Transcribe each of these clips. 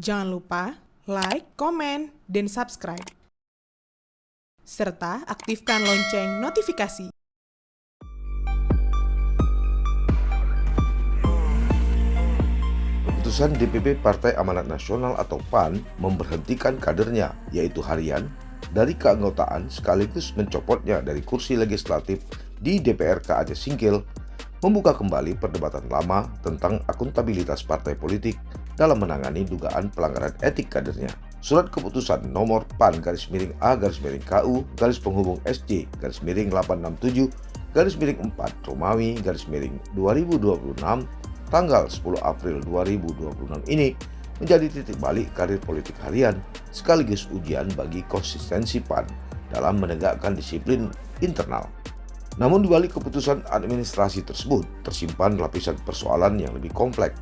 Jangan lupa like, komen, dan subscribe. Serta aktifkan lonceng notifikasi. Keputusan DPP Partai Amanat Nasional atau PAN memberhentikan kadernya, yaitu Harian, dari keanggotaan sekaligus mencopotnya dari kursi legislatif di DPRK Aceh Singkil, membuka kembali perdebatan lama tentang akuntabilitas partai politik dalam menangani dugaan pelanggaran etik kadernya. Surat keputusan nomor PAN-SC-SC-867-4 Romawi-2026 tanggal 10 April 2026 ini menjadi titik balik karir politik Harian sekaligus ujian bagi konsistensi PAN dalam menegakkan disiplin internal. Namun di balik keputusan administrasi tersebut tersimpan lapisan persoalan yang lebih kompleks.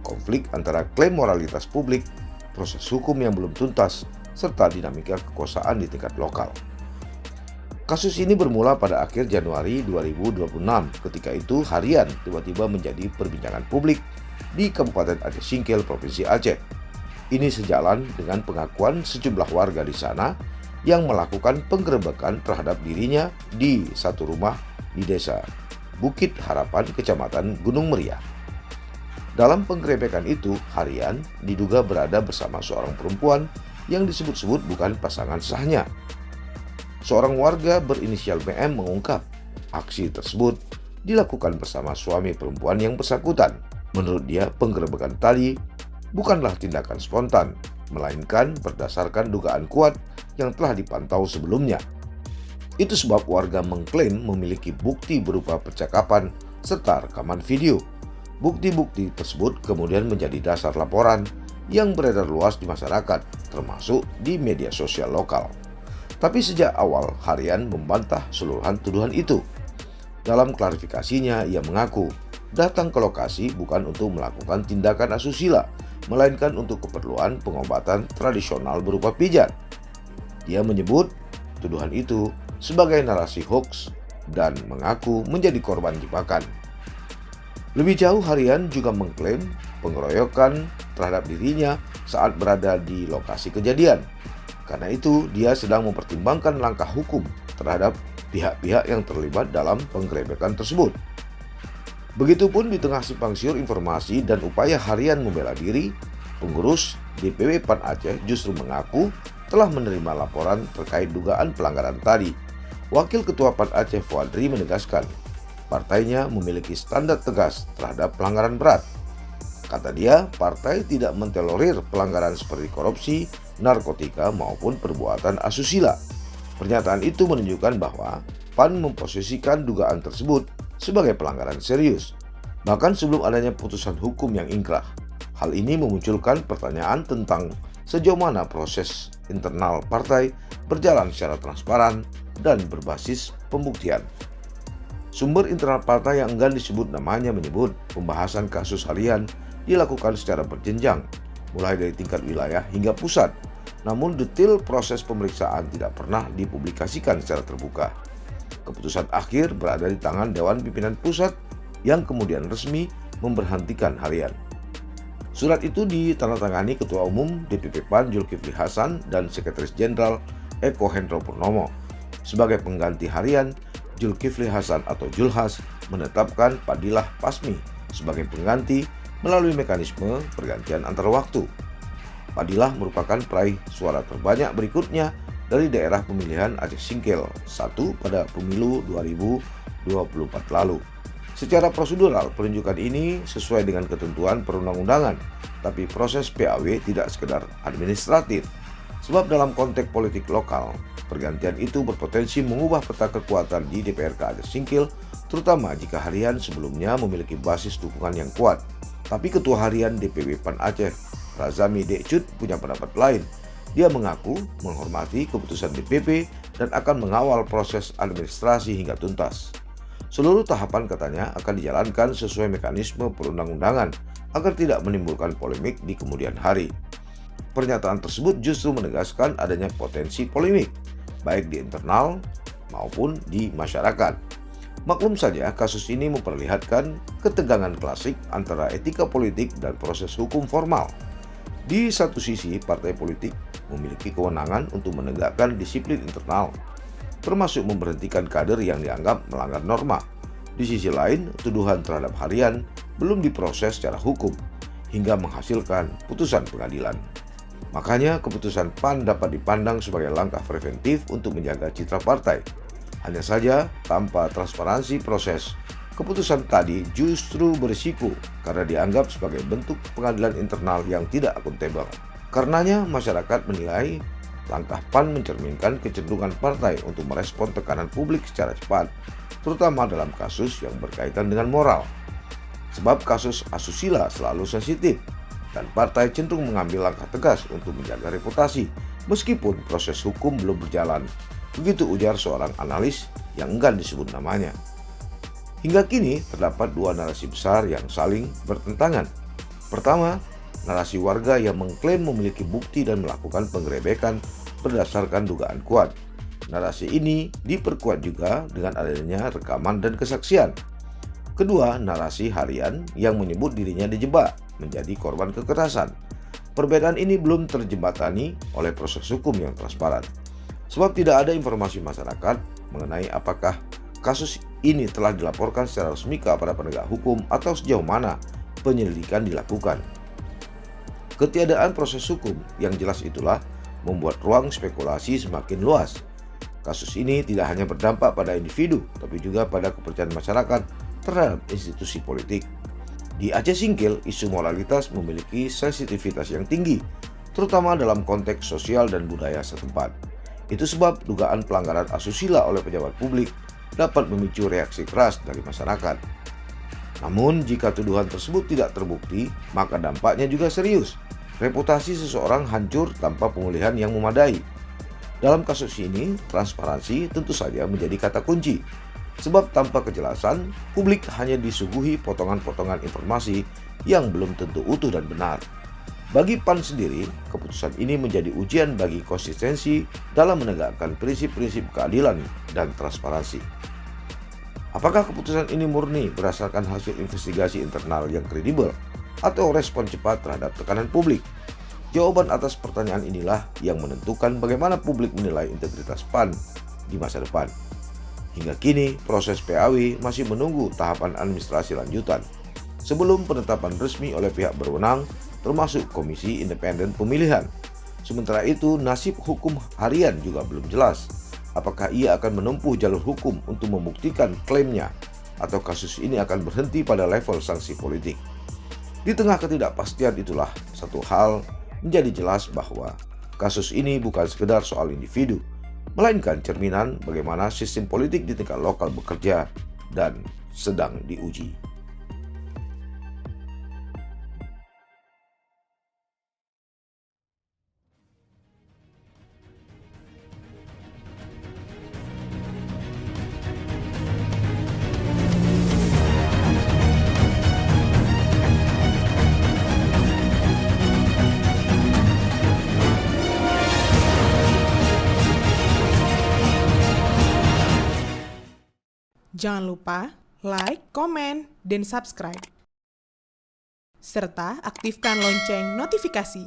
Konflik antara klaim moralitas publik, proses hukum yang belum tuntas, serta dinamika kekuasaan di tingkat lokal. Kasus ini bermula pada akhir Januari 2026. Ketika itu Harian tiba-tiba menjadi perbincangan publik di Kabupaten Aceh Singkil, Provinsi Aceh. Ini sejalan dengan pengakuan sejumlah warga di sana yang melakukan penggerebekan terhadap dirinya di satu rumah di desa Bukit Harapan, Kecamatan Gunung Meriah. Dalam penggerebekan itu, Harian diduga berada bersama seorang perempuan yang disebut-sebut bukan pasangan sahnya. Seorang warga berinisial BM mengungkap aksi tersebut dilakukan bersama suami perempuan yang bersangkutan. Menurut dia, penggerebekan tadi bukanlah tindakan spontan, melainkan berdasarkan dugaan kuat yang telah dipantau sebelumnya. Itu sebab warga mengklaim memiliki bukti berupa percakapan serta rekaman video. Bukti-bukti tersebut kemudian menjadi dasar laporan yang beredar luas di masyarakat, termasuk di media sosial lokal. Tapi sejak awal Harian membantah seluruhan tuduhan itu. Dalam klarifikasinya, ia mengaku datang ke lokasi bukan untuk melakukan tindakan asusila, melainkan untuk keperluan pengobatan tradisional berupa pijat. Dia menyebut tuduhan itu sebagai narasi hoax dan mengaku menjadi korban jebakan. Lebih jauh, Harian juga mengklaim pengeroyokan terhadap dirinya saat berada di lokasi kejadian. Karena itu, dia sedang mempertimbangkan langkah hukum terhadap pihak-pihak yang terlibat dalam penggerebekan tersebut. Begitupun di tengah simpang siur informasi dan upaya Harian membela diri, pengurus DPW PAN Aceh justru mengaku telah menerima laporan terkait dugaan pelanggaran tadi. Wakil Ketua PAN Aceh Fuadri menegaskan, partainya memiliki standar tegas terhadap pelanggaran berat. Kata dia, partai tidak mentolerir pelanggaran seperti korupsi, narkotika maupun perbuatan asusila. Pernyataan itu menunjukkan bahwa PAN memposisikan dugaan tersebut sebagai pelanggaran serius, bahkan sebelum adanya putusan hukum yang ingkrah. Hal ini memunculkan pertanyaan tentang sejauh mana proses internal partai berjalan secara transparan dan berbasis pembuktian. Sumber internal partai yang enggan disebut namanya menyebut pembahasan kasus Harian dilakukan secara berjenjang, mulai dari tingkat wilayah hingga pusat. Namun detail proses pemeriksaan tidak pernah dipublikasikan secara terbuka. Keputusan akhir berada di tangan Dewan Pimpinan Pusat yang kemudian resmi memberhentikan Harian. Surat itu ditandatangani Ketua Umum DPP PAN Zulkifli Hasan dan Sekretaris Jenderal Eko Hendro Purnomo. Sebagai pengganti Harian, Zulkifli Hasan atau Julhas menetapkan Padilah Pasmi sebagai pengganti melalui mekanisme pergantian antar waktu. Padilah merupakan peraih suara terbanyak berikutnya dari daerah pemilihan Aceh Singkil 1 pada pemilu 2024 lalu. Secara prosedural, penunjukan ini sesuai dengan ketentuan perundang-undangan, tapi proses PAW tidak sekedar administratif. Sebab dalam konteks politik lokal, pergantian itu berpotensi mengubah peta kekuatan di DPRK Aceh Singkil, terutama jika Harian sebelumnya memiliki basis dukungan yang kuat. Tapi Ketua Harian DPW PAN Aceh, Razami Dekcut, punya pendapat lain. Dia mengaku menghormati keputusan DPP dan akan mengawal proses administrasi hingga tuntas. Seluruh tahapan katanya akan dijalankan sesuai mekanisme perundang-undangan agar tidak menimbulkan polemik di kemudian hari. Pernyataan tersebut justru menegaskan adanya potensi polemik, baik di internal maupun di masyarakat. Maklum saja, kasus ini memperlihatkan ketegangan klasik antara etika politik dan proses hukum formal. Di satu sisi, partai politik memiliki kewenangan untuk menegakkan disiplin internal, termasuk memberhentikan kader yang dianggap melanggar norma. Di sisi lain, tuduhan terhadap harian belum diproses secara hukum hingga menghasilkan putusan pengadilan. Makanya keputusan PAN dapat dipandang sebagai langkah preventif untuk menjaga citra partai. Hanya saja, tanpa transparansi proses, keputusan tadi justru berisiko karena dianggap sebagai bentuk pengadilan internal yang tidak akuntabel. Karenanya, masyarakat menilai langkah PAN mencerminkan kecenderungan partai untuk merespon tekanan publik secara cepat, terutama dalam kasus yang berkaitan dengan moral. Sebab kasus asusila selalu sensitif, dan partai cenderung mengambil langkah tegas untuk menjaga reputasi meskipun proses hukum belum berjalan. Begitu ujar seorang analis yang enggan disebut namanya. Hingga kini terdapat dua narasi besar yang saling bertentangan. Pertama, narasi warga yang mengklaim memiliki bukti dan melakukan penggerebekan berdasarkan dugaan kuat. Narasi ini diperkuat juga dengan adanya rekaman dan kesaksian. Kedua, narasi harian yang menyebut dirinya dijebak menjadi korban kekerasan. Perbedaan ini belum terjembatani oleh proses hukum yang transparan. Sebab tidak ada informasi masyarakat mengenai apakah kasus ini telah dilaporkan secara resmi ke aparat penegak hukum atau sejauh mana penyelidikan dilakukan. Ketiadaan proses hukum yang jelas itulah membuat ruang spekulasi semakin luas. Kasus ini tidak hanya berdampak pada individu, tapi juga pada kepercayaan masyarakat terhadap institusi politik. Di Aceh Singkil, isu moralitas memiliki sensitivitas yang tinggi, terutama dalam konteks sosial dan budaya setempat. Itu sebab dugaan pelanggaran asusila oleh pejabat publik dapat memicu reaksi keras dari masyarakat. Namun, jika tuduhan tersebut tidak terbukti, maka dampaknya juga serius. Reputasi seseorang hancur tanpa pemulihan yang memadai. Dalam kasus ini, transparansi tentu saja menjadi kata kunci. Sebab tanpa kejelasan, publik hanya disuguhi potongan-potongan informasi yang belum tentu utuh dan benar. Bagi PAN sendiri, keputusan ini menjadi ujian bagi konsistensi dalam menegakkan prinsip-prinsip keadilan dan transparansi. Apakah keputusan ini murni berdasarkan hasil investigasi internal yang kredibel atau respon cepat terhadap tekanan publik? Jawaban atas pertanyaan inilah yang menentukan bagaimana publik menilai integritas PAN di masa depan. Hingga kini, proses PAW masih menunggu tahapan administrasi lanjutan sebelum penetapan resmi oleh pihak berwenang, termasuk Komisi Independen Pemilihan. Sementara itu, nasib hukum harian juga belum jelas. Apakah ia akan menempuh jalur hukum untuk membuktikan klaimnya, atau kasus ini akan berhenti pada level sanksi politik? Di tengah ketidakpastian itulah satu hal menjadi jelas bahwa kasus ini bukan sekedar soal individu, melainkan cerminan bagaimana sistem politik di tingkat lokal bekerja dan sedang diuji. Jangan lupa like, komen, dan subscribe. Serta aktifkan lonceng notifikasi.